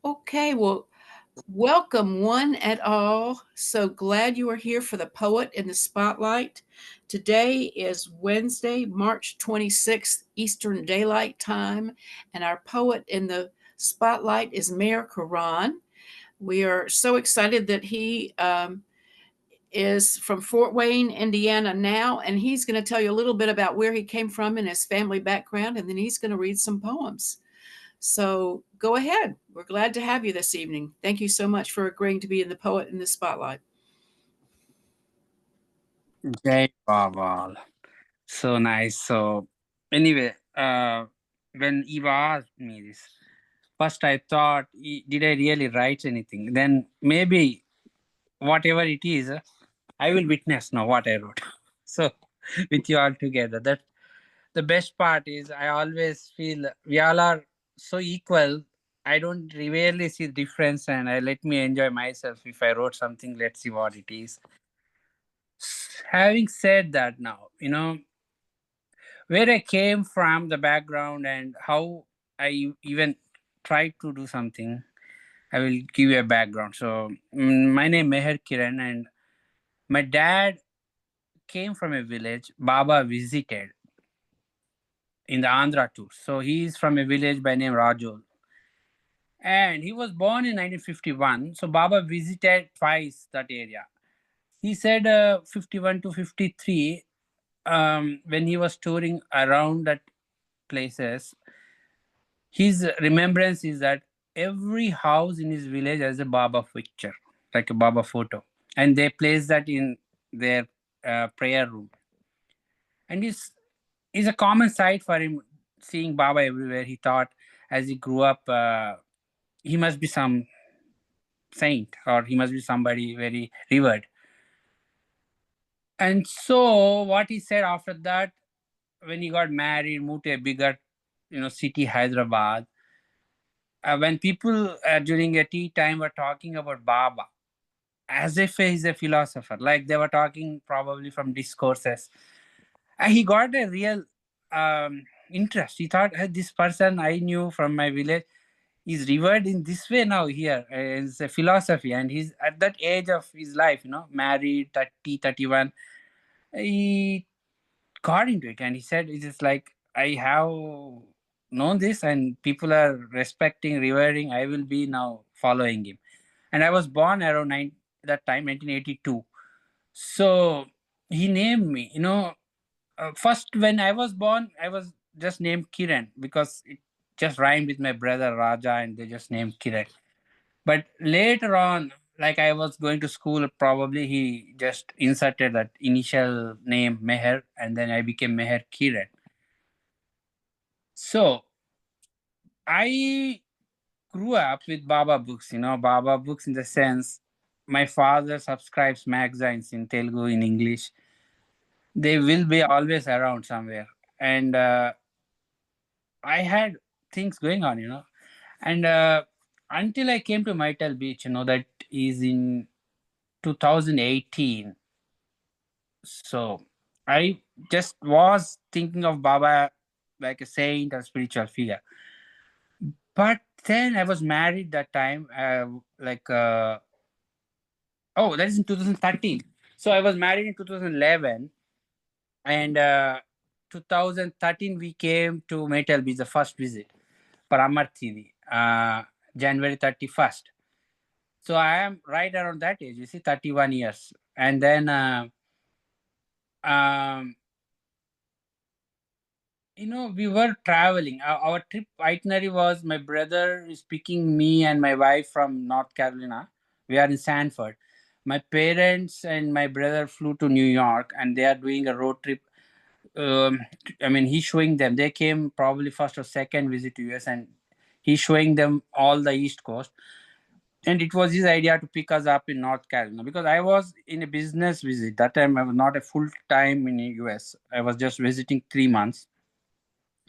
Okay, well, welcome one and all. So glad you are here for the Poet in the Spotlight. Today is Wednesday, March 26th, Eastern Daylight Time, and our poet in the spotlight is Mayor Kiran. We are so excited that he is from Fort Wayne, Indiana now, and he's going to tell you a little bit about where he came from and his family background, and then he's going to read some poems. So go ahead. We're glad to have you this evening. Thank you so much for agreeing to be in the Poet in the Spotlight. Jai Baba. So nice. So anyway, when Eva asked me this, first I thought, did I really write anything? Then maybe whatever it is, I will witness now what I wrote. So with you all together, that the best part is I always feel we all are so equal. I don't really see the difference, and I let me enjoy myself. If I wrote something, let's see what it is. Having said that, now where I came from, the background, and how I even tried to do something. I will give you a background. So, my name is Kiran, and my dad came from a village. Baba visited in the Andhra tour. So he is from a village by name Rajul, and he was born in 1951. So Baba visited twice that area. He said 51 to 53, when he was touring around that places, his remembrance is that every house in his village has a Baba picture, like a Baba photo, and they place that in their prayer room. And it's a common sight for him seeing Baba everywhere. He thought as he grew up, he must be some saint or he must be somebody very revered. And so, what he said after that, when he got married, moved to a bigger, city, Hyderabad. When people during a tea time were talking about Baba, as if he's a philosopher, like they were talking probably from discourses. He got a real interest. He thought, "Hey, this person I knew from my village is revered in this way now here. It's a philosophy." And he's at that age of his life, married, 30, 31. He got into it and he said, "It is like I have known this and people are respecting, revering. I will be now following him." And I was born around that time, 1982. So he named me. First when I was born, I was just named Kiran because it just rhymed with my brother Raja, and they just named Kiran. But later on, like I was going to school, probably he just inserted that initial name Meher, and then I became Meher Kiran. So I grew up with Baba books, Baba books in the sense my father subscribes magazines in Telugu, in English. They will be always around somewhere. And I had things going on, And until I came to Maital Beach, that is in 2018. So I just was thinking of Baba like a saint or spiritual figure. But then I was married that time, oh, that is in 2013. So I was married in 2011, and 2013 we came to Metal Beach, the first visit, Paramarthini, January 31st. So I am right around that age, 31 years. And then um, we were traveling. Our trip itinerary was my brother is picking me and my wife from North Carolina. We are in Sanford. My parents and my brother flew to New York, and they are doing a road trip. I mean, he's showing them. They came probably first or second visit to US, and he's showing them all the East Coast. And it was his idea to pick us up in North Carolina because I was in a business visit. That time I was not a full time in the US. I was just visiting 3 months,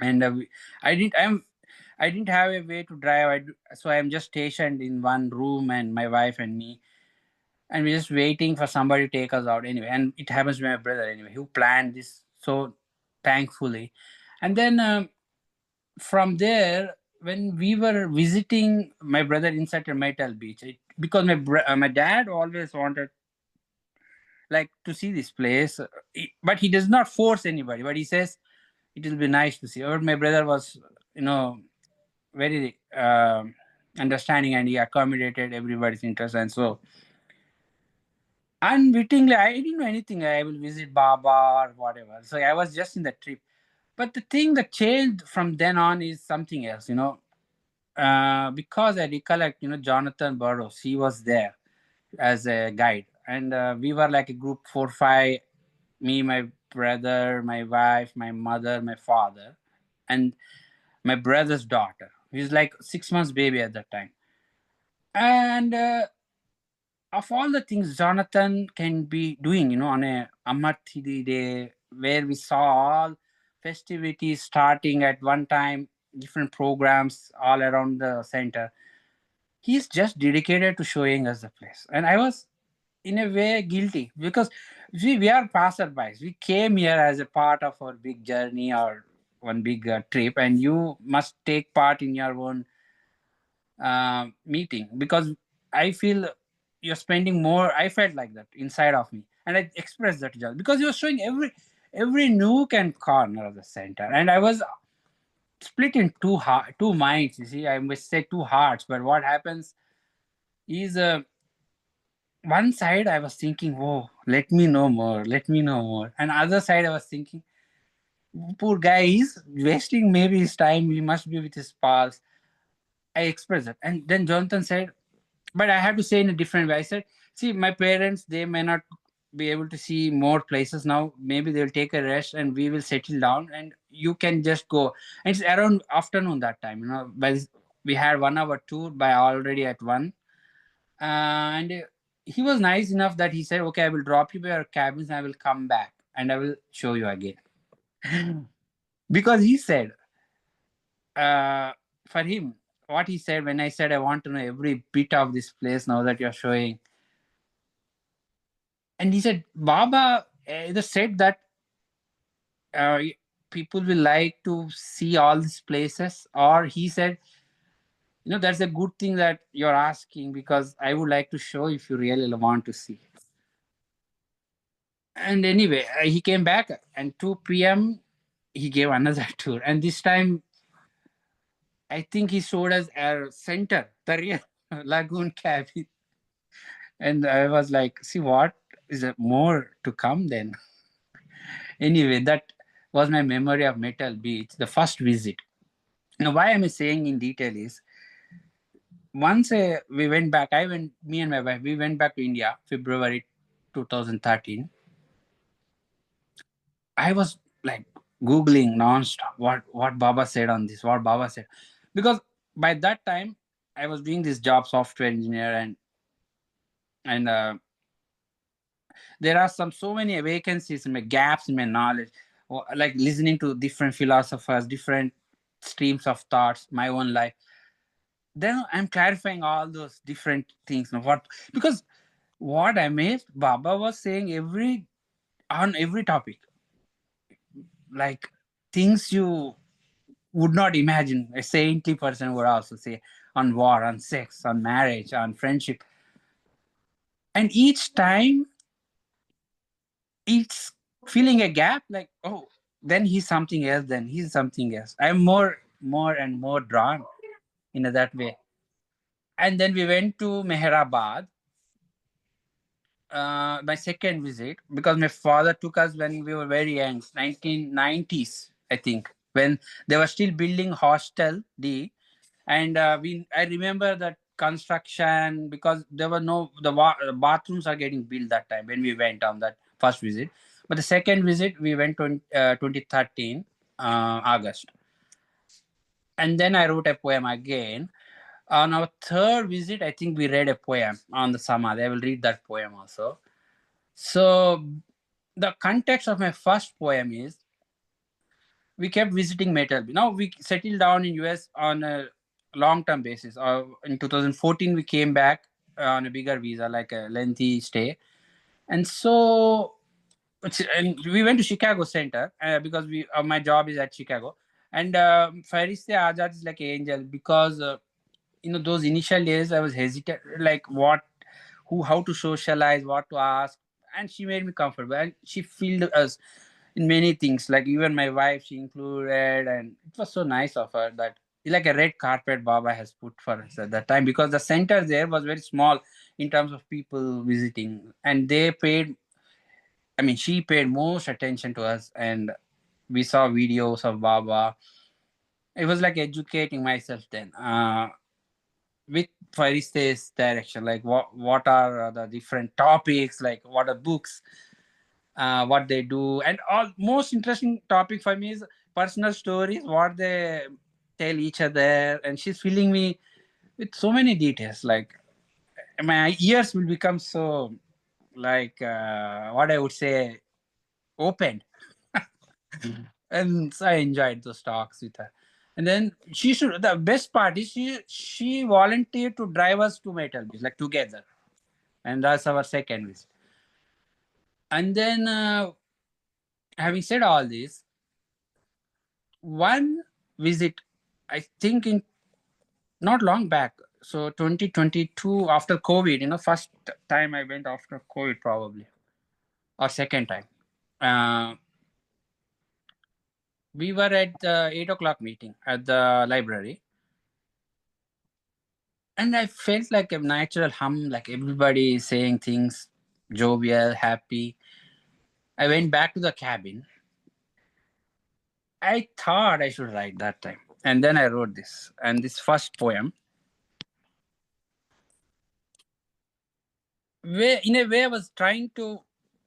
and I didn't. I didn't have a way to drive. So I'm just stationed in one room, and my wife and me, and we're just waiting for somebody to take us out anyway. And it happens to my brother anyway, who planned this so thankfully. And then from there. when we were visiting my brother inside a metal beach, because my dad always wanted like to see this place, but he does not force anybody. But he says it will be nice to see. Or my brother was, you know, very understanding, and he accommodated everybody's interest. And so unwittingly, I didn't know anything. I will visit Baba or whatever. So I was just in the trip. But the thing that changed from then on is something else, because I recollect, Jonathan Burrows, he was there as a guide. And we were like a group 4, 5, me, my brother, my wife, my mother, my father, and my brother's daughter. He's like 6 months baby at that time. And of all the things Jonathan can be doing, on a Amarthidi day, where we saw all festivities starting at one time, different programs all around the center. He's just dedicated to showing us the place. And I was, in a way, guilty because we are passerbys. We came here as a part of our big journey or one big trip, and you must take part in your own meeting because I feel you're spending more. I felt like that inside of me, and I expressed that just because you're showing every nook and corner of the center, and I was split in two minds. You see, I must say two hearts. But what happens is, one side I was thinking, "Whoa, let me know more," and other side I was thinking, "Poor guy, he's wasting maybe his time. He must be with his pals." I expressed it, and then Jonathan said, but I have to say in a different way. I said, see, my parents, they may not be able to see more places now. Maybe they'll take a rest and we will settle down and you can just go. And it's around afternoon that time, we had 1 hour tour by already at one. And he was nice enough that he said, okay, I will drop you by your cabins and I will come back and I will show you again. Because he said, uh, for him, what he said when I said, I want to know every bit of this place now that you're showing. And he said, Baba either said that uh, people will like to see all these places, or he said, that's a good thing that you're asking because I would like to show if you really want to see. And anyway, he came back and 2 p.m. he gave another tour. And this time, I think he showed us a center, the real lagoon cabin. And I was like, see, what is there more to come then? Anyway, that was my memory of Metal Beach, the first visit. Now, why am I saying in detail is once we went back, me and my wife, we went back to India, February 2013. I was like Googling nonstop what Baba said on this, what Baba said. Because by that time, I was doing this job, software engineer, and there are so many vacancies in my gaps in my knowledge, like listening to different philosophers, different streams of thoughts, my own life. Then I'm clarifying all those different things. What because what I made, Baba was saying on every topic, like things you would not imagine. A saintly person would also say on war, on sex, on marriage, on friendship, and each time it's filling a gap. Like, oh, then he's something else. Then he's something else. I'm more and more drawn in that way. And then we went to Mehrabad, my second visit, because my father took us when we were very young, 1990s, I think, when they were still building Hostel D, and I remember that construction because there were no the bathrooms are getting built that time when we went on that first visit. But the second visit we went to 2013 August, and then I wrote a poem again. On our third visit, I think we read a poem on the Samadhi. I will read that poem also. So the context of my first poem is we kept visiting Metal. Now we settled down in US on a long-term basis. In 2014, we came back on a bigger visa, like a lengthy stay, and so and we went to Chicago Center because my job is at Chicago, And Fariste Azad is like angel because those initial days I was hesitant, like what, who, how to socialize, what to ask, and she made me comfortable and she filled us in many things. Like even my wife, she included, and it was so nice of her that like a red carpet Baba has put for us at that time because the center there was very small in terms of people visiting, and they paid. I mean, she paid most attention to us, and we saw videos of Baba. It was like educating myself then. With Fariste's direction, like what are the different topics, like what are books, what they do, and all most interesting topic for me is personal stories, what they tell each other, and she's filling me with so many details. Like my ears will become so like what I would say open, and so I enjoyed those talks with her. And then she should. The best part is she volunteered to drive us to Metal Beach, like together, and that's our second visit. And then, having said all this, one visit, I think in not long back, so 2022 after COVID, first time I went after COVID probably, or second time. Uh, we were at the 8 o'clock meeting at the library, and I felt like a natural hum, like everybody is saying things jovial, happy. I went back to the cabin. I thought I should write that time. And then I wrote this. And this first poem, where in a way I was trying to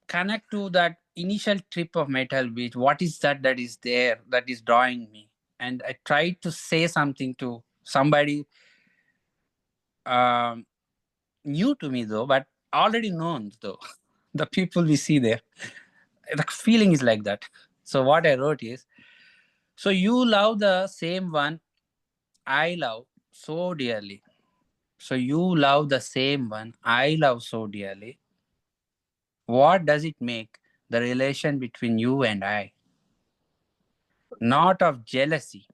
connect to that initial trip of Metal Beach. What is that is there that is drawing me? And I tried to say something to somebody um, new to me though, but already known though. The people we see there. The feeling is like that. So what I wrote is, so you love the same one I love so dearly. So you love the same one I love so dearly. What does it make the relation between you and I? Not of jealousy,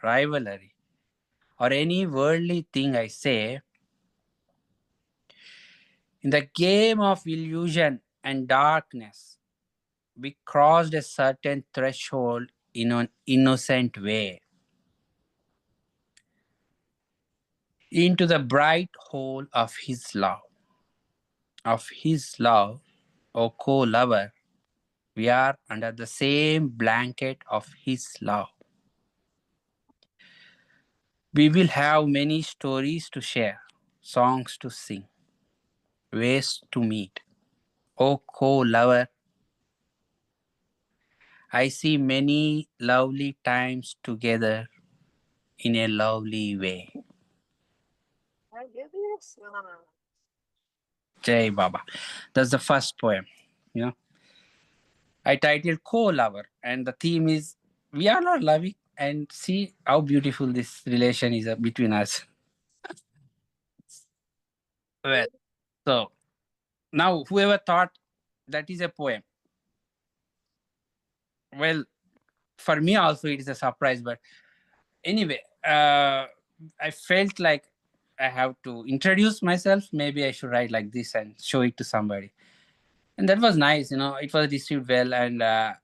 rivalry, or any worldly thing I say. In the game of illusion and darkness, we crossed a certain threshold in an innocent way into the bright hole of his love. Of his love, O co lover, we are under the same blanket of his love. We will have many stories to share, songs to sing, ways to meet. O co lover, I see many lovely times together in a lovely way. Jai Baba. That's the first poem. You know, I titled Co Lover, and the theme is we are not loving, and see how beautiful this relation is between us. Well, so now, whoever thought that is a poem, well, for me also it is a surprise. But anyway, I felt like I have to introduce myself. Maybe I should write like this and show it to somebody. And that was nice. It was received well. And the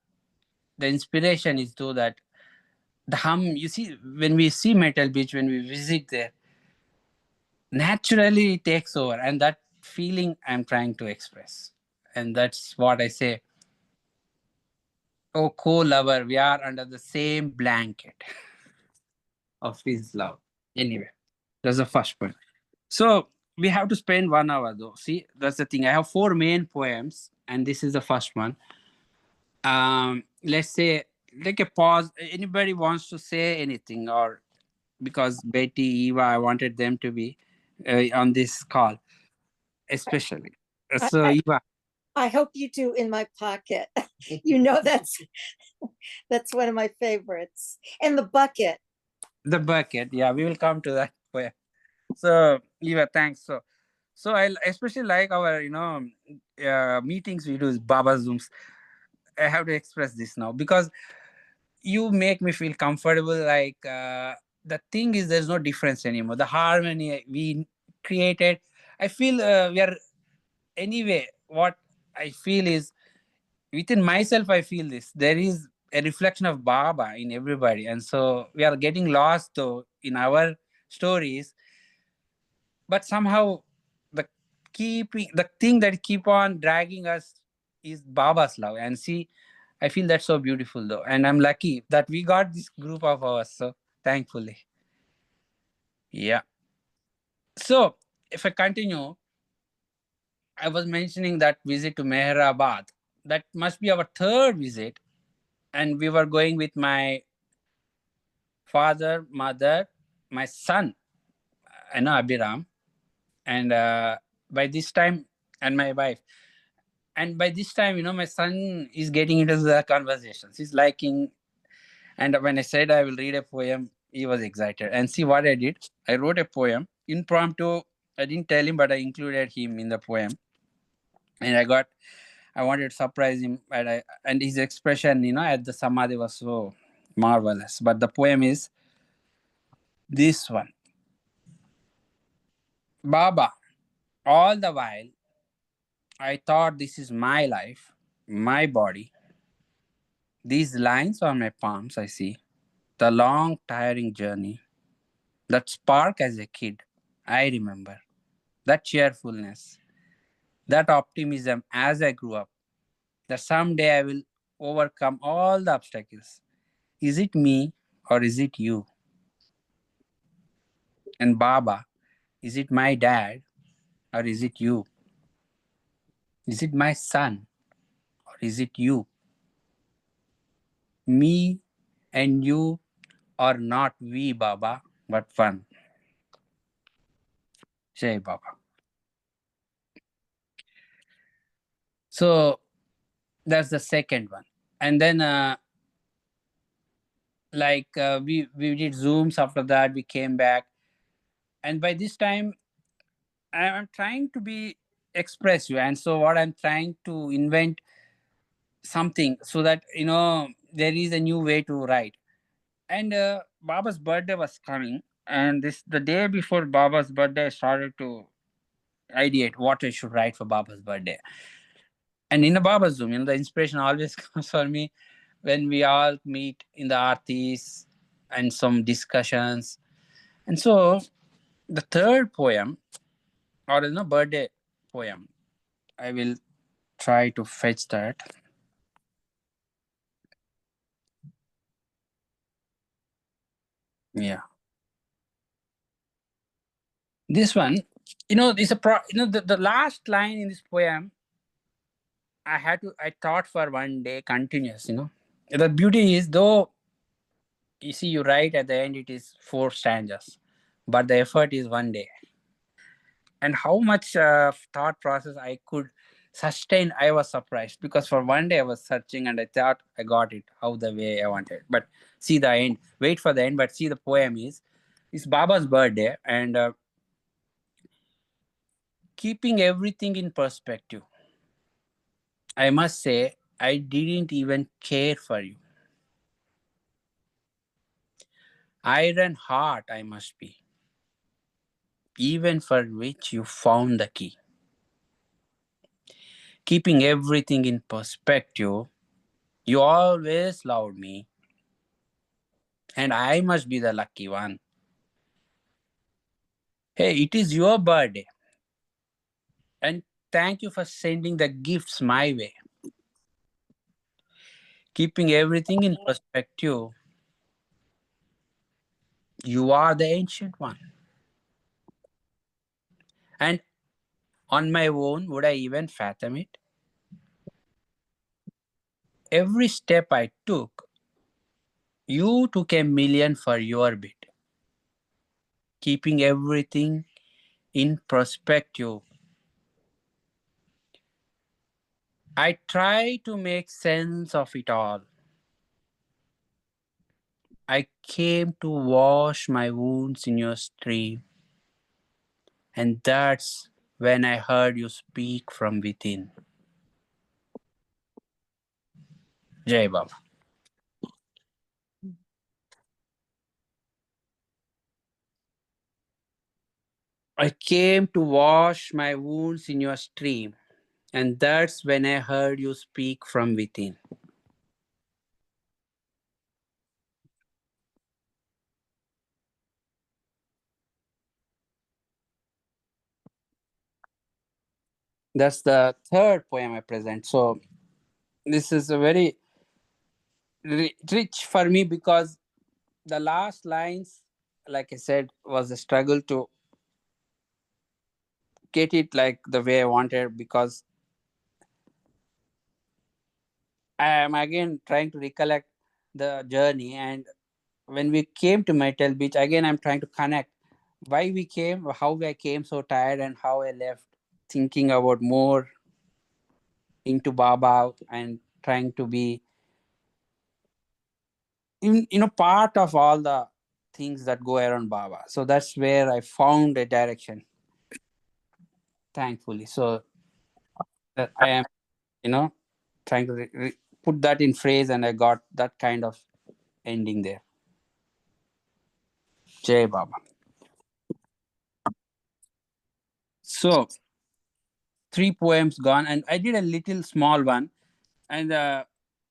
inspiration is to that the hum, you see, when we see Metal Beach, when we visit there, naturally it takes over. And that feeling I'm trying to express. And that's what I say. Oh, co-lover, we are under the same blanket of his love. Anyway, that's the first point. So we have to spend 1 hour though. See, that's the thing. I have four main poems, and this is the first one. Let's say take a pause. Anybody wants to say anything, or because Betty, Eva, I wanted them to be on this call, especially. I, So I, Eva, I hope you do in my pocket. You know that's one of my favorites. And the bucket. the bucket. Yeah, we will come to that poem. So Eva, thanks. So I especially like our meetings we do is Baba Zooms. I have to express this now because you make me feel comfortable. Like the thing is, there's no difference anymore. The harmony we created, I feel we are anyway. What I feel is within myself, I feel this. There is a reflection of Baba in everybody, and so we are getting lost though in our stories, but somehow the the thing that keep on dragging us is Baba's love. And see, I feel that's so beautiful though, and I'm lucky that we got this group of us. So thankfully, yeah. So if I continue, I was mentioning that visit to Mehrabad. That must be our third visit, and we were going with my father, mother, my son, Abhiram, and by this time, and my wife. And by this time, my son is getting into the conversations. He's liking, and when I said I will read a poem, he was excited. And see what I did? I wrote a poem impromptu. I didn't tell him, but I included him in the poem, and I wanted to surprise him, and his expression, at the samadhi was so marvelous. But the poem is this one. Baba, all the while, I thought this is my life, my body. These lines on my palms, I see. The long, tiring journey. That spark as a kid, I remember. That cheerfulness, that optimism as I grew up. That someday I will overcome all the obstacles. Is it me or is it you? And Baba, is it my dad or is it you? Is it my son or is it you? Me and you are not we, Baba, but one. Jai Baba. So that's the second one. And then, we did Zooms after that, we came back. And by this time, I'm trying to be expressive. And so, what I'm trying to invent something so that, there is a new way to write. And Baba's birthday was coming. And the day before Baba's birthday, I started to ideate what I should write for Baba's birthday. And in a Baba's Zoom, the inspiration always comes for me when we all meet in the artis and some discussions. And so the third poem, or birthday poem, I will try to fetch that. Yeah. This one, is the last line in this poem, I thought for one day continuous. The beauty is, though, you see, you write at the end, it is 4 stanzas, but the effort is one day. And how much thought process I could sustain, I was surprised, because for one day I was searching and I thought I got it how the way I wanted. But see the end, wait for the end, but see the poem is, it's Baba's birthday, and keeping everything in perspective. I must say, I didn't even care for you. Iron heart I must be, even for which you found the key. Keeping everything in perspective, you always loved me, and I must be the lucky one. Hey, it is your birthday, and thank you for sending the gifts my way. Keeping everything in perspective, you are the ancient one. And on my own, would I even fathom it? Every step I took, you took a million for your bit. Keeping everything in perspective, I try to make sense of it all. I came to wash my wounds in your stream, and that's when I heard you speak from within. Jai Baba. I came to wash my wounds in your stream, and that's when I heard you speak from within. That's the third poem I present. So this is a very rich for me because the last lines, like I said, was a struggle to get it like the way I wanted because I am again trying to recollect the journey. And when we came to Metal Beach, again, I'm trying to connect why we came, how I came so tired, and how I left thinking about more into Baba and trying to be part of all the things that go around Baba. So that's where I found a direction, thankfully. So I am, you know, trying to put that in phrase, and I got that kind of ending there. Jai Baba. So three poems gone, and I did a little small one, and the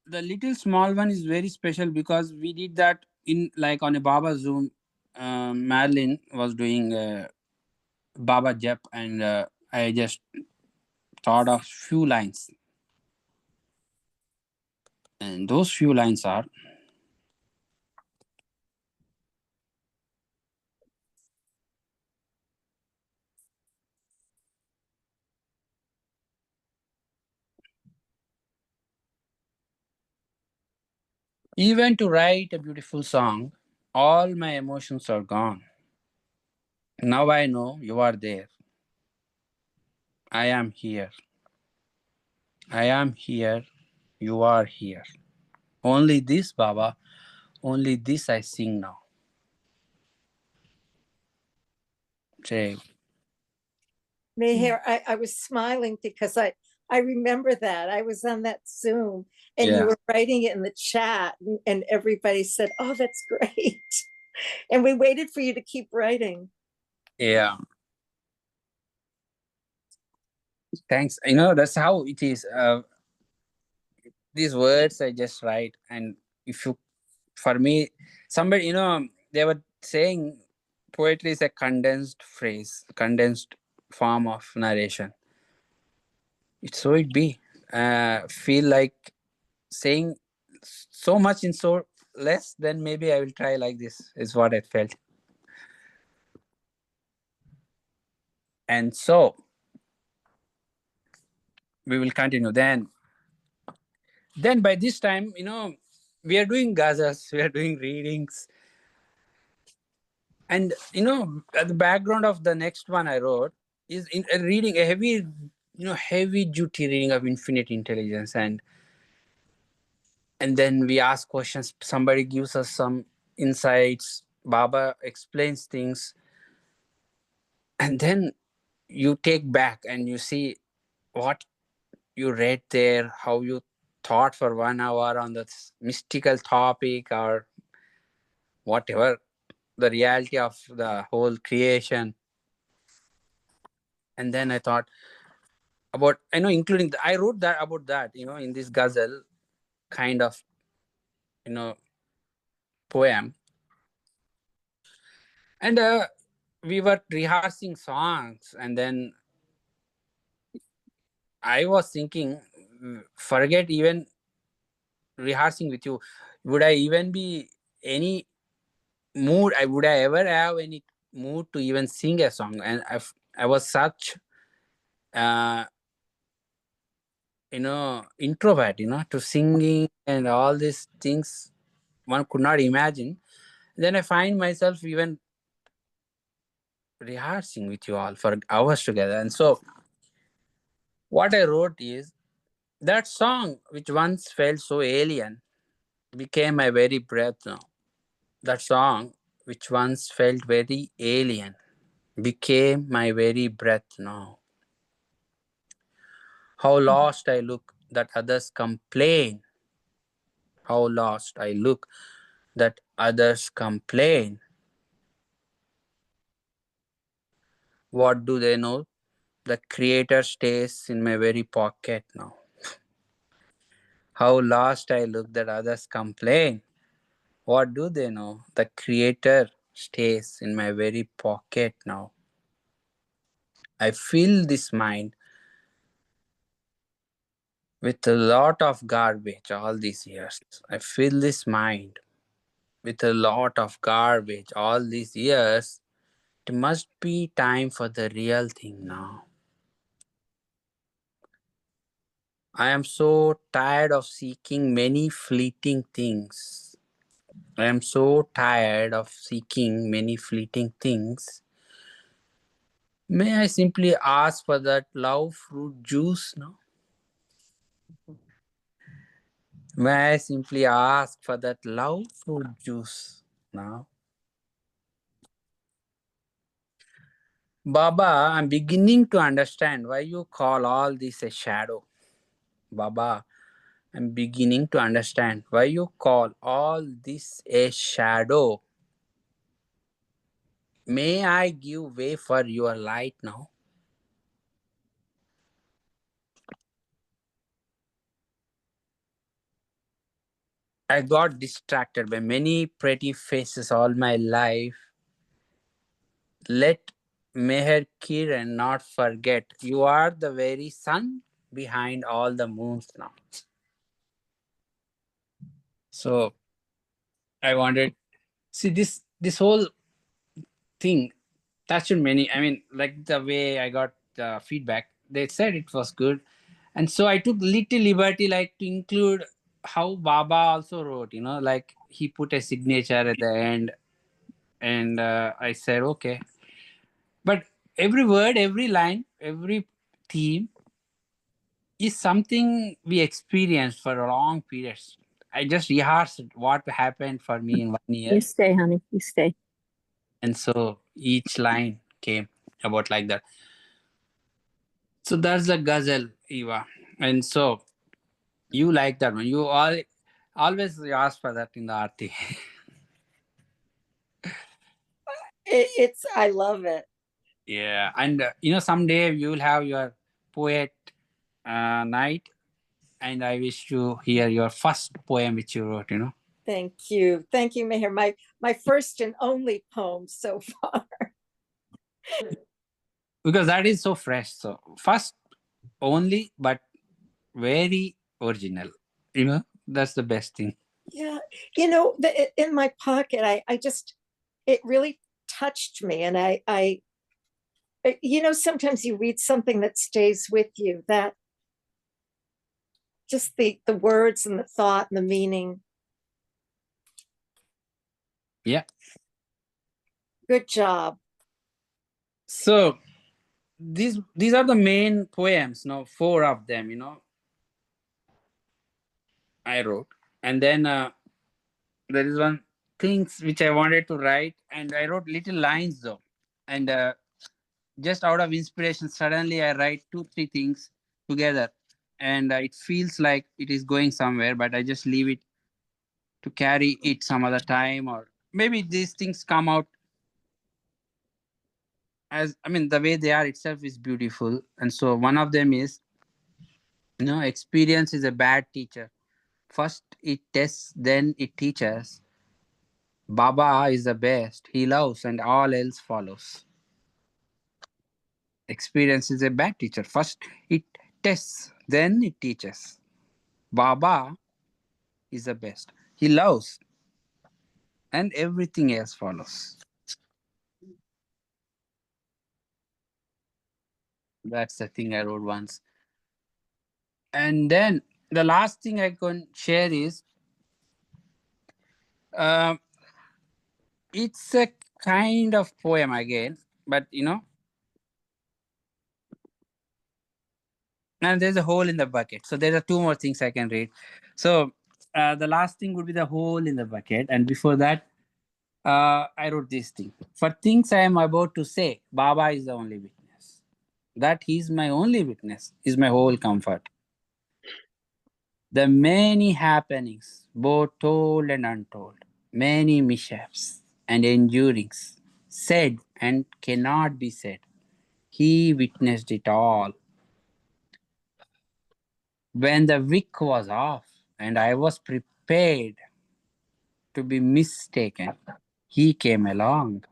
little small one is very special because we did that in like on a Baba Zoom. Madeline was doing Baba Jep, and I just thought of few lines, and those few lines are: even to write a beautiful song, all my emotions are gone. Now I know you are there. I am here. I am here. You are here. Only this, Baba. Only this I sing now. Jai. Meher, I was smiling because I remember that. I was on that Zoom and you Yeah. were writing it in the chat, and everybody said, "Oh, that's great." And we waited for you to keep writing. Yeah. Thanks. That's how it is. These words I just write, and if you, for me, somebody, they were saying poetry is a condensed phrase, condensed form of narration. So it be. Feel like saying so much in so less, then maybe I will try like this, is what I felt. And so we will continue. Then by this time, we are doing gazas, we are doing readings. And at the background of the next one I wrote is in a reading a heavy, heavy duty reading of infinite intelligence, and then we ask questions. Somebody gives us some insights. Baba explains things, and then you take back and you see what you read there, how you thought for 1 hour on this mystical topic or whatever the reality of the whole creation. And then I thought about, including I wrote that about that, in this ghazal kind of, you know poem. And we were rehearsing songs, and then I was thinking, forget even rehearsing with you, would I even be any mood, would I ever have any mood to even sing a song? And I was such uh introvert, to singing and all these things one could not imagine. Then I find myself even rehearsing with you all for hours together. And so what I wrote is that song which once felt so alien became my very breath now. That song which once felt very alien became my very breath now. How lost I look that others complain. How lost I look that others complain. What do they know? The creator stays in my very pocket now. How lost I look that others complain. What do they know? The creator stays in my very pocket now. I fill this mind with a lot of garbage all these years. I fill this mind with a lot of garbage all these years. It must be time for the real thing now. I am so tired of seeking many fleeting things. I am so tired of seeking many fleeting things. May I simply ask for that love fruit juice now? May I simply ask for that love fruit juice now? Baba, I'm beginning to understand why you call all this a shadow. Baba, I'm beginning to understand why you call all this a shadow. May I give way for your light now? I got distracted by many pretty faces all my life. Let Meher Kiran not forget you are the very sun behind all the moons now. So I wanted see this whole thing touched many. I mean, like the way I got feedback, they said it was good, and so I took little liberty, like to include how Baba also wrote. Like he put a signature at the end, and I said okay. But every word, every line, every theme is something we experienced for a long periods. I just rehearsed what happened for me in 1 year, You stay, honey. You stay. and so each line came about like that. So that's the ghazal, Eva. And so you like that one. You always ask for that in the arti. I love it. Yeah, and someday you will have your poet night, and I wish to hear your first poem which you wrote. Thank you, Meher. My first and only poem so far. Because that is so fresh. So first only, but very original. That's the best thing. Yeah, in my pocket, I just it really touched me, and I sometimes you read something that stays with you, that just the words and the thought and the meaning. Yeah. Good job. So these are the main poems. Four of them. I wrote, and then there is one things which I wanted to write, and I wrote little lines though, and just out of inspiration, suddenly I write two, three things together, and it feels like it is going somewhere, but I just leave it to carry it some other time, or maybe these things come out as the way they are itself is beautiful. And so one of them is, experience is a bad teacher. First it tests, then it teaches. Baba is the best. He loves and all else follows. Experience is a bad teacher. First it tests, then it teaches. Baba is the best. He loves and everything else follows. That's the thing I wrote once. And then the last thing I can share is um, it's a kind of poem again, but and there's a hole in the bucket. So there are two more things I can read. So the last thing would be the hole in the bucket. And before that, I wrote this thing. For things I am about to say, Baba is the only witness. That he's my only witness is my whole comfort. The many happenings, both told and untold, many mishaps and endurings, said and cannot be said, He witnessed it all. When the wick was off and I was prepared to be mistaken, he came along.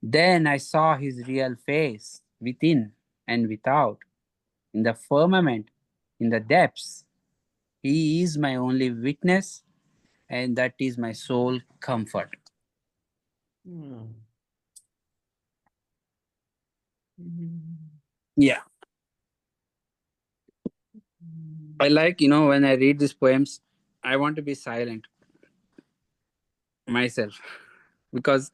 Then I saw his real face, within and without, in the firmament, in the depths. He is my only witness, and that is my sole comfort. Yeah. I like, when I read these poems, I want to be silent myself because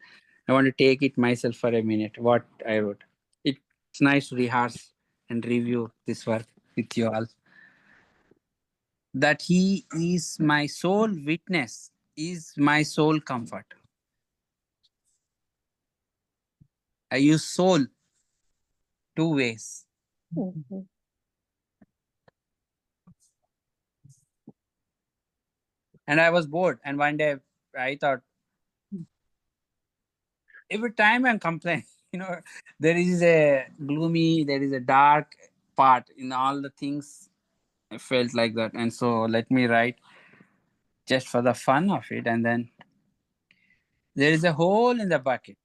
I want to take it myself for a minute, what I wrote. It's nice to rehearse and review this work with you all. That he is my sole witness, is my sole comfort. I use soul two ways. Mhm. And I was bored. And one day I thought, every time I'm complaining, there is a gloomy, there is a dark part in all the things. I felt like that. And so let me write just for the fun of it. And then there is a hole in the bucket.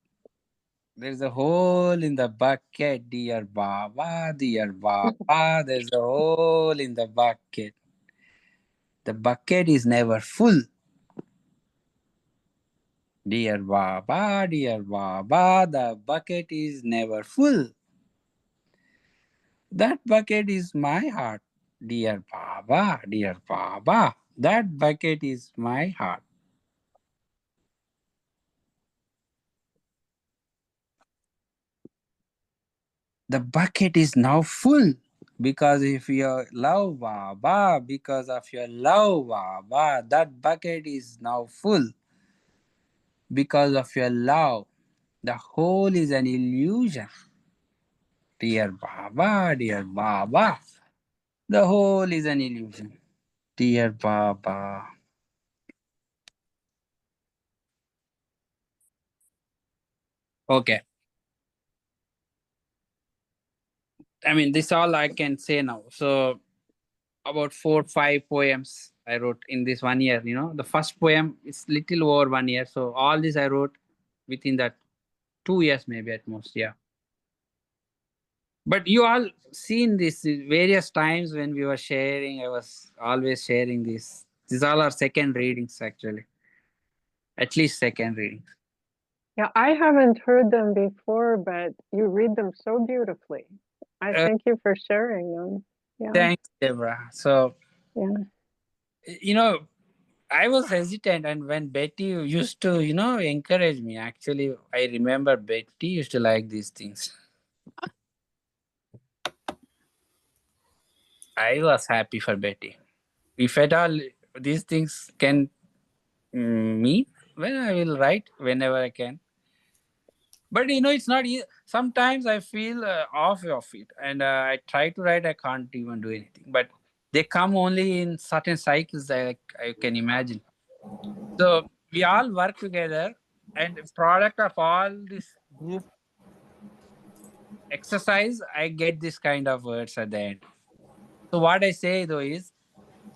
There's a hole in the bucket, dear Baba, dear Baba. There's a hole in the bucket. The bucket is never full. Dear Baba, the bucket is never full. That bucket is my heart. Dear Baba, that bucket is my heart. The bucket is now full because if your love Baba, because of your love Baba, that bucket is now full because of your love. The whole is an illusion. Dear Baba, the whole is an illusion. Dear Baba. Okay. I mean, this all I can say now. So about 4 5 poems I wrote in this 1 year. The first poem is little over 1 year. So all this I wrote within that 2 years, maybe at most. Yeah. But you all seen this various times when we were sharing. I was always sharing this. These all are second readings actually. At least second readings. Yeah, I haven't heard them before, but you read them so beautifully. I Uh, thank you for sharing them. Yeah, Thanks, Deborah. So yeah. you know, I was hesitant, and when Betty used to, encourage me. Actually, I remember Betty used to like these things. I was happy for Betty. If at all these things can meet, well, I will write whenever I can. But it's not easy. Sometimes I feel off of it, and I try to write. I can't even do anything. But they come only in certain cycles. I can imagine. So we all work together, and product of all this group exercise, I get this kind of words at the end. So what I say though is,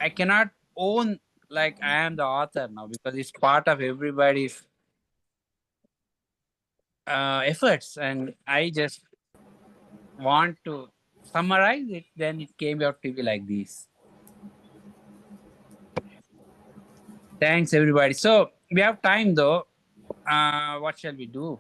I cannot own like I am the author now because it's part of everybody's efforts, and I just want to summarize it. Then it came out to be like this. Thanks everybody. So we have time though. What shall we do?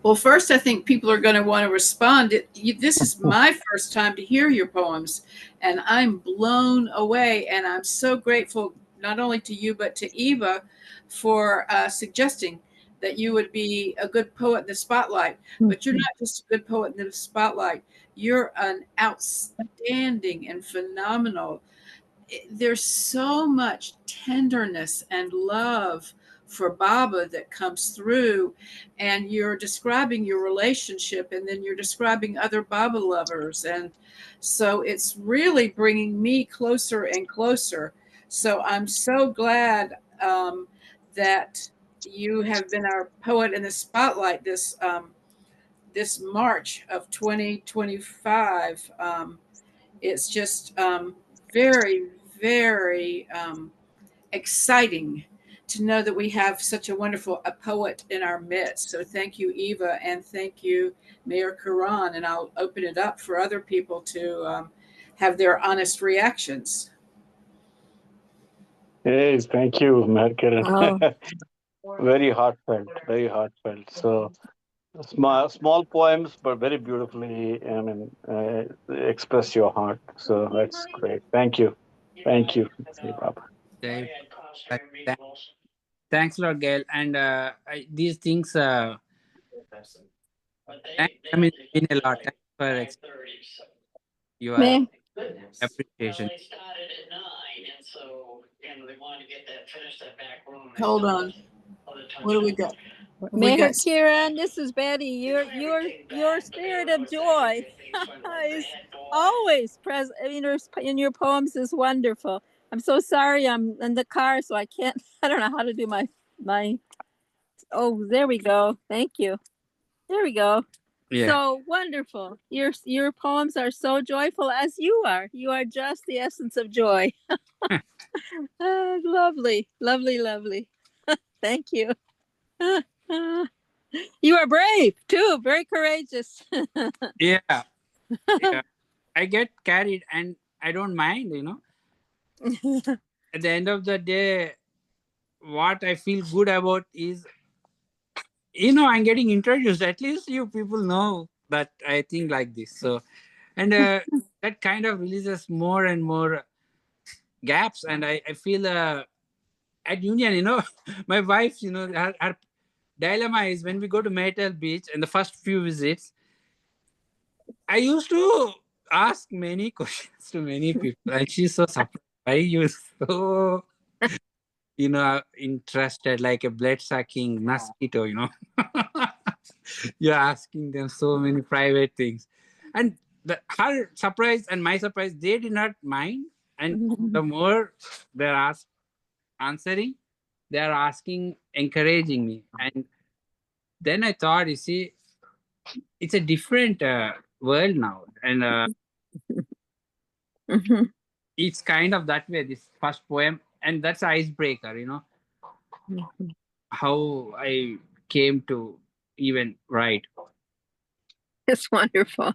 Well, first, I think people are going to want to respond. This is my first time to hear your poems, and I'm blown away. And I'm so grateful not only to you, but to Eva for suggesting that you would be a good poet in the spotlight. But you're not just a good poet in the spotlight, you're an outstanding and phenomenal. There's so much tenderness and love for Baba that comes through, and you're describing your relationship, and then you're describing other Baba lovers, and so it's really bringing me closer and closer. So I'm so glad that you have been our poet in the spotlight this March of 2025. It's just very, very exciting to know that we have such a wonderful a poet in our midst. So thank you, Eva, and thank you, Mayor Kiran. And I'll open it up for other people to have their honest reactions. Yes, thank you, Merrill. Oh, Very heartfelt, very heartfelt. So small poems, but very beautifully, express your heart. So that's great. Thank you, Bob. Dave, thanks a lot, Gail. And these things, I mean, mean a lot. Thanks for your May appreciation. Hold on. What do we got? We Mayor got Kiran, this is Betty. Your spirit of joy is always present in your poems is wonderful. I'm so sorry I'm in the car, so I can't. I don't know how to do my. Oh, there we go. Thank you. There we go. Yeah. So wonderful. Your poems are so joyful as you are. You are just the essence of joy. Lovely, lovely, lovely. Thank you. You are brave too, very courageous. Yeah. Yeah. I get carried and I don't mind, At the end of the day, what I feel good about is, I'm getting introduced. At least you people know that I think like this. So, and that kind of releases more and more gaps. And I feel at Union, my wife, her dilemma is when we go to Merrill Beach and the first few visits, I used to ask many questions to many people, and she's so surprised. Why you so, interested like a blood sucking mosquito, You're asking them so many private things. And her surprise and my surprise, they did not mind. And the more they're answering, they're asking, encouraging me. And then I thought, you see, it's a different world now. And it's kind of that way, this first poem. And that's icebreaker, how I came to even write. It's wonderful.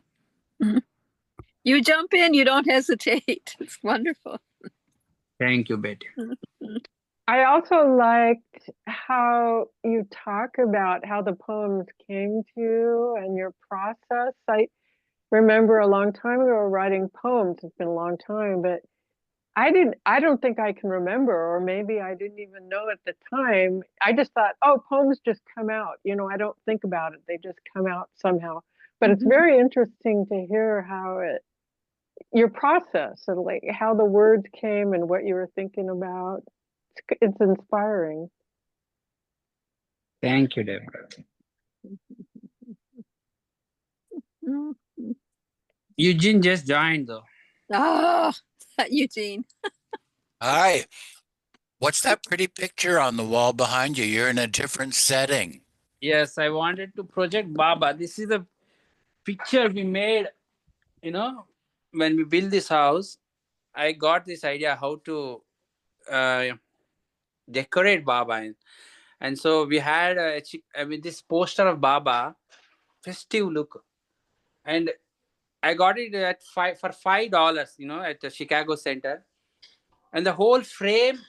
You jump in, you don't hesitate. It's wonderful. Thank you, Betty. I also liked how you talk about how the poems came to you and your process. I remember a long time ago writing poems. It's been a long time, but I don't think I can remember, or maybe I didn't even know at the time. I just thought, oh, poems just come out. I don't think about it. They just come out somehow. But it's very interesting to hear how your process and like how the words came and what you were thinking about. It's inspiring. Thank you, Deborah. Eugene just joined though. Ah, Eugene. Hi. What's that pretty picture on the wall behind you? You're in a different setting. Yes, I wanted to project Baba. This is a picture we made, when we built this house. I got this idea how to decorate Baba. And so we had this poster of Baba, festive look. And I got it at $5, at the Chicago Center. And the whole frame,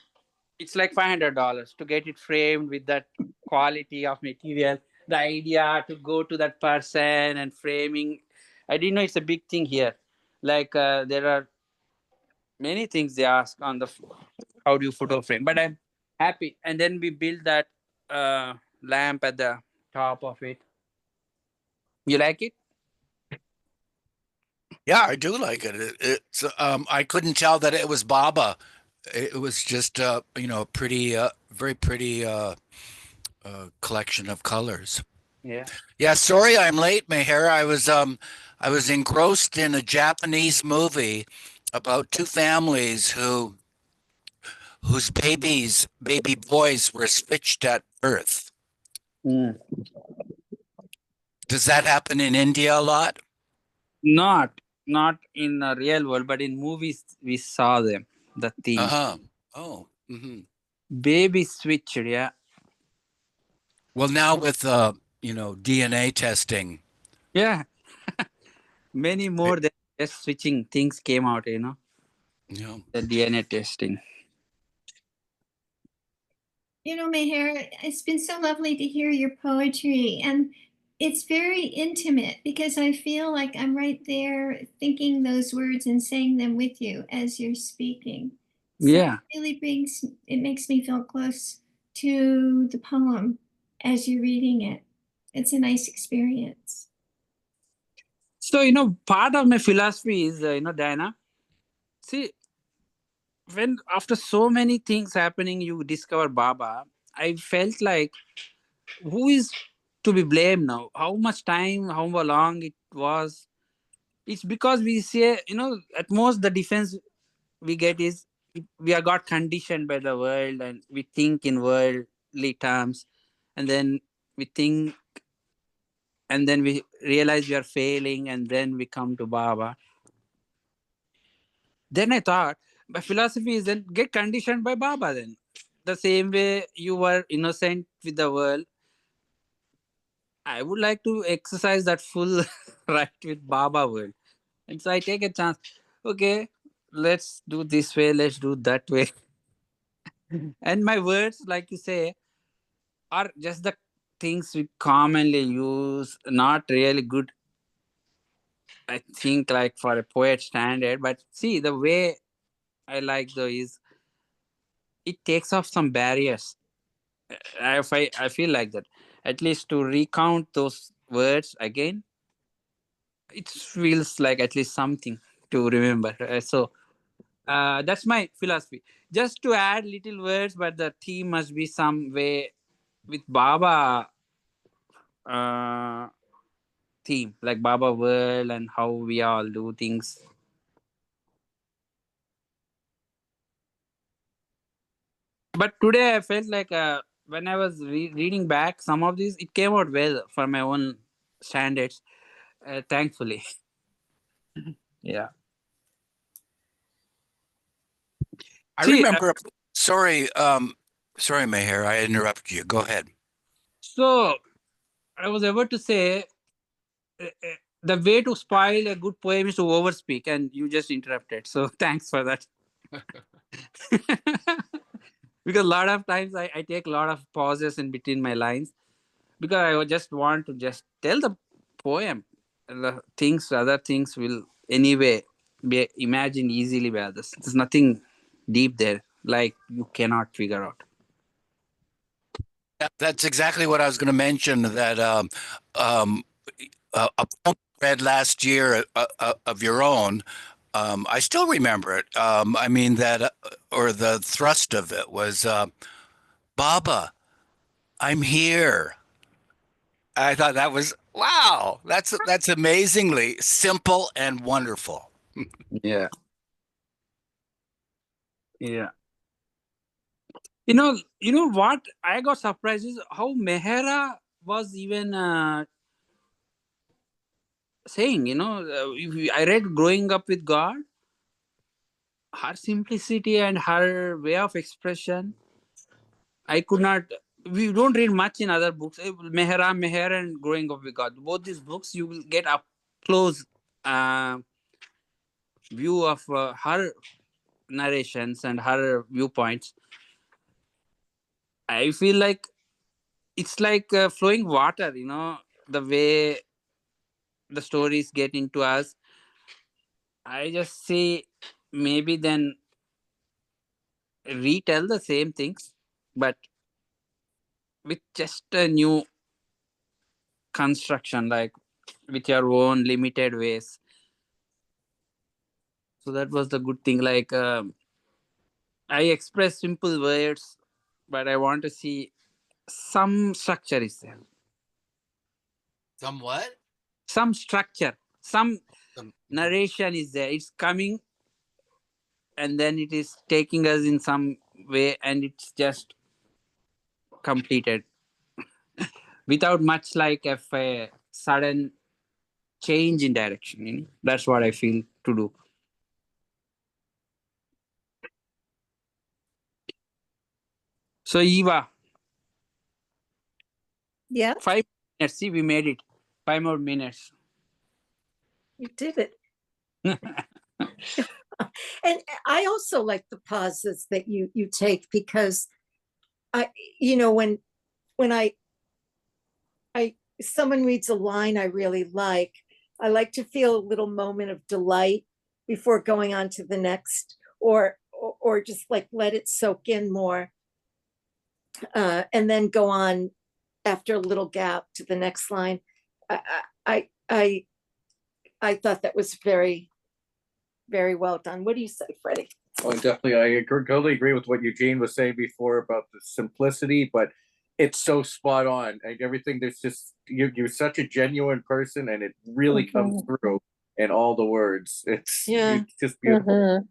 it's like $500 to get it framed with that quality of material. The idea to go to that person and framing, I didn't know it's a big thing here. Like there are many things they ask on the how do you photo frame, but I'm happy. And then we built that lamp at the top of it. You like it? Yeah, I do like it. It's I couldn't tell that it was Baba. It was just pretty very pretty collection of colors. Yeah. Yeah, sorry I'm late, Meher. I was engrossed in a Japanese movie about two families whose baby boys were switched at birth. Mm. Does that happen in India a lot? Not in the real world, but in movies we saw them. The theme. Uh-huh. Oh. Baby switched, yeah. Well, now with DNA testing. Yeah. Many more than just switching things came out, Yeah. the DNA testing. Meher, it's been so lovely to hear your poetry, and it's very intimate because I feel like I'm right there thinking those words and saying them with you as you're speaking. So Yeah. it makes me feel close to the poem as you're reading it. It's a nice experience. So, part of my philosophy is, Diana, see, when after so many things happening, you discover Baba, I felt like, who is to be blamed now? How much time, how long it was? It's because we say, at most the defense we get is we are got conditioned by the world and we think in worldly terms, and then we think, and then we realize we are failing, and then we come to Baba. Then I thought, my philosophy is then get conditioned by Baba then. The same way you were innocent with the world, I would like to exercise that full right with Baba world. And so I take a chance. Okay, let's do this way, let's do that way. And my words, like you say, are just the things we commonly use, not really good, I think, like for a poet standard. But see, the way I like though is it takes off some barriers. I feel like that. At least to recount those words again, it feels like at least something to remember. So that's my philosophy. Just to add little words, but the theme must be some way with Baba theme, like Baba world and how we all do things. But today I felt like when I was reading back some of these, it came out well for my own standards. Thankfully, yeah. I See, remember. Sorry, sorry, Meher, I interrupted you. Go ahead. so I was about to say the way to spoil a good poem is to overspeak, and you just interrupted. So thanks for that. Because a lot of times I take a lot of pauses in between my lines because I just want to just tell the poem. The things, other things will anyway be imagined easily by others. There's nothing deep there, like you cannot figure out. That's exactly what I was going to mention. That um, a poem I read last year of your own. I still remember it. I mean that, or the thrust of it was, "Baba, I'm here." I thought that was wow. That's amazingly simple and wonderful. Yeah, yeah. You know what? I got surprised is how Mehera was even saying. I read "Growing Up with God." Her simplicity and her way of expression, I could not. We don't read much in other books. Meher and Growing Up with God. Both these books, you will get up close uh, view of her narrations and her viewpoints. I feel like it's like flowing water. The way the stories get into us. I just say maybe then retell the same things, but with just a new construction, like with your own limited ways. So that was the good thing. Like I express simple words, but I want to see some structure is there. Somewhat. Some structure, some Some, narration is there. It's coming, and then it is taking us in some way, and it's just completed without much like a sudden change in direction. You know? That's what I feel to do. So Eva, Yeah, 5 minutes. See, we made it. 5 more minutes. you did it. And I also like the pauses that you take, because when someone reads a line I really like, I like to feel a little moment of delight before going on to the next, or just like let it soak in more, and then go on after a little gap to the next line. I thought that was very, very well done. What do you say, Freddie? Oh, definitely. I totally agree with what Eugene was saying before about the simplicity, but it's so spot on. Like everything, there's just you're such a genuine person, and it really comes through in all the words. It's just beautiful.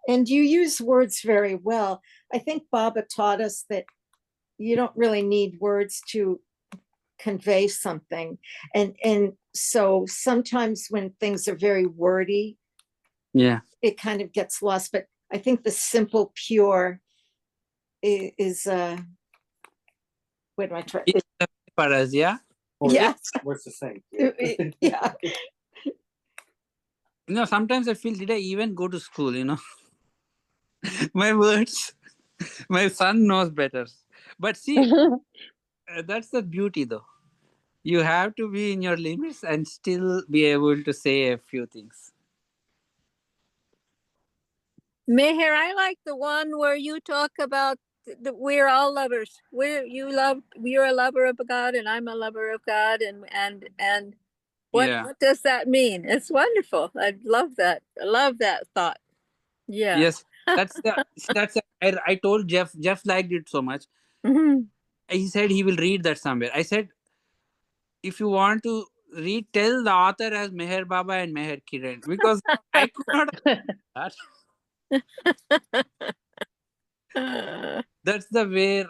And you use words very well. I think Baba taught us that you don't really need words to convey something. And so sometimes when things are very wordy, it kind of gets lost. But I think the simple, pure is what am I trying? For us, yeah. Yes. What's the same? Yeah. You know, sometimes I feel, did I even go to school? You know, my words, my son knows better. But see, that's the beauty, though. You have to be in your limits and still be able to say a few things. Meher, I like the one where you talk about we're all lovers. You're a lover of God, and I'm a lover of God, and what does that mean? It's wonderful. I love that. I love that thought. Yeah. Yes, I told Jeff. Jeff liked it so much. He said he will read that somewhere. I said, if you want to read, tell the author as Meher Baba and Meher Kiran, because I could not that. That's the way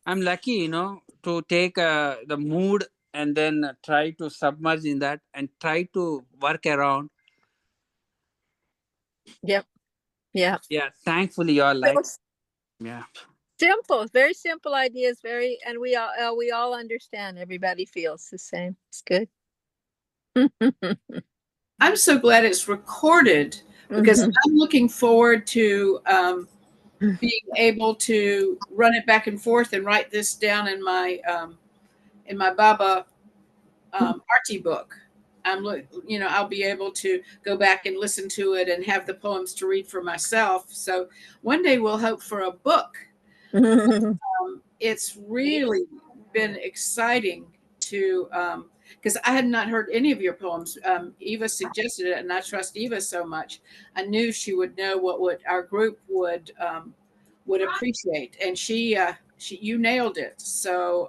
I'm lucky, you know, to take the mood and then try to submerge in that and try to work around. Yep. Yeah. Yeah. Thankfully, you all like. Yeah. Simple, very simple ideas. And we all understand. Everybody feels the same. It's good. I'm so glad it's recorded, because I'm looking forward to being able to run it back and forth and write this down in my Baba Arti book. I'll be able to go back and listen to it and have the poems to read for myself. So one day we'll hope for a book. It's really been exciting to, because I had not heard any of your poems. Eva suggested it, and I trust Eva so much. I knew she would know what our group would appreciate, and you nailed it. So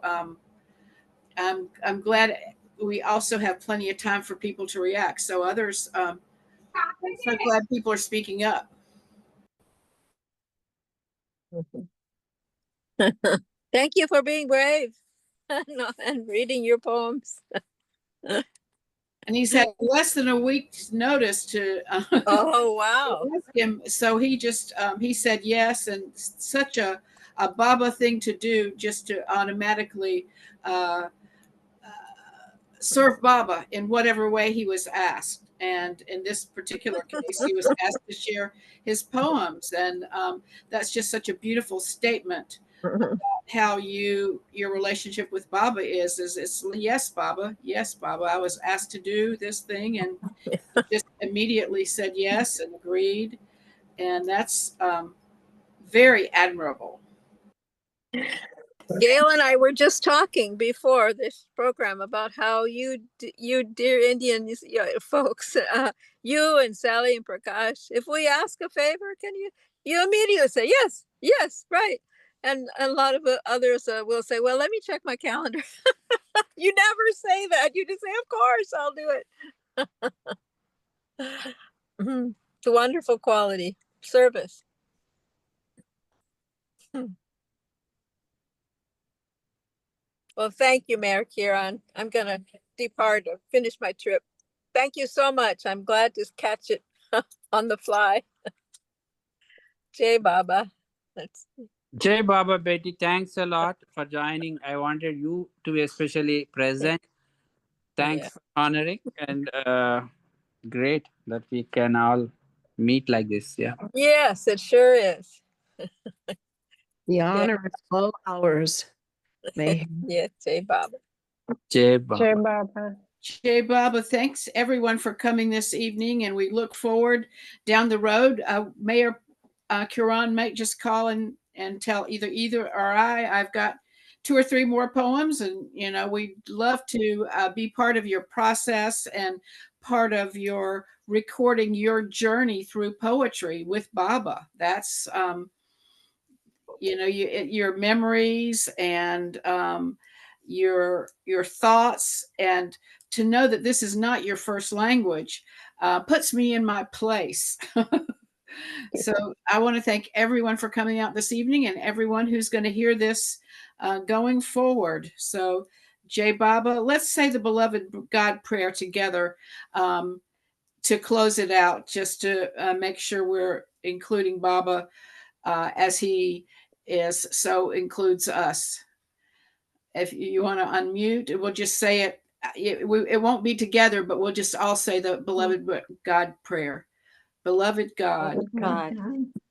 I'm glad we also have plenty of time for people to react. So others, I'm so glad people are speaking up. Thank you for being brave and reading your poems. And he's had less than a week's notice to oh wow ask him. So he said yes, and such a Baba thing to do, just to automatically serve Baba in whatever way he was asked. And in this particular case, he was asked to share his poems, and that's just such a beautiful statement about how your relationship with Baba is it's yes, Baba, I was asked to do this thing, and he just immediately said yes and agreed, and that's very admirable. Gayle and I were just talking before this program about how you dear Indian folks, you and Sally and Prakash, if we ask a favor, can you immediately say yes, right? And a lot of others will say, well, let me check my calendar. You never say that. You just say, of course, I'll do it. It's a wonderful quality service. Well, thank you, Mayor Kiran. I'm gonna depart or finish my trip. Thank you so much. I'm glad to catch it on the fly. Jai Baba. That's Jay Baba Betty, thanks a lot for joining. I wanted you to be especially present. Thanks Yeah. for honoring, and great that we can all meet like this. Yeah. Yes, it sure is. The honor is all ours. May Yes, Jai Baba. Jay Jai Baba. Baba. Jay Baba, thanks everyone for coming this evening, and we look forward down the road. Mayor Kiran might just call and tell either or I've got 2 or 3 more poems, and we'd love to be part of your process and part of your recording your journey through poetry with Baba. That's your memories and your thoughts, and to know that this is not your first language puts me in my place. So I want to thank everyone for coming out this evening, and everyone who's going to hear this going forward. So Jay Baba, let's say the beloved God prayer together to close it out, just to make sure we're including Baba as he is, so includes us. If you want to unmute, we'll just say it. It won't be together, but we'll just all say the beloved God prayer. Beloved God, God,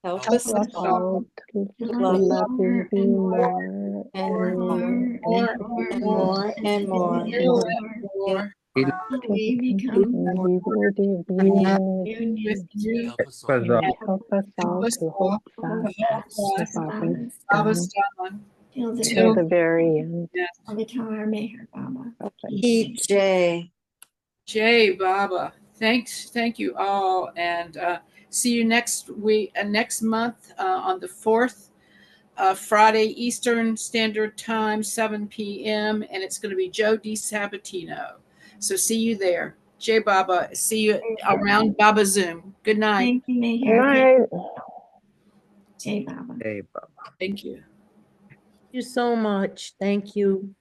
help help us us all all To to love love you you more and more more and more and more more until more We become we would be union union. with you. help us Help all us to all hold to fast hold to fast Baba's Baba's dawn dawn Till the till till the very end. Avatar Meher Baba. EJ. Jay Baba. Thank you all, and see you next week, next month on the 4th, Friday Eastern Standard Time, 7 p.m., and it's going to be Joe DiSabatino. So see you there. Jay Baba. See you around Baba Zoom. Good night. Thank you, Good Meher. night. Jai Baba. Jay Baba. Thank you. Thank you so much. Thank you.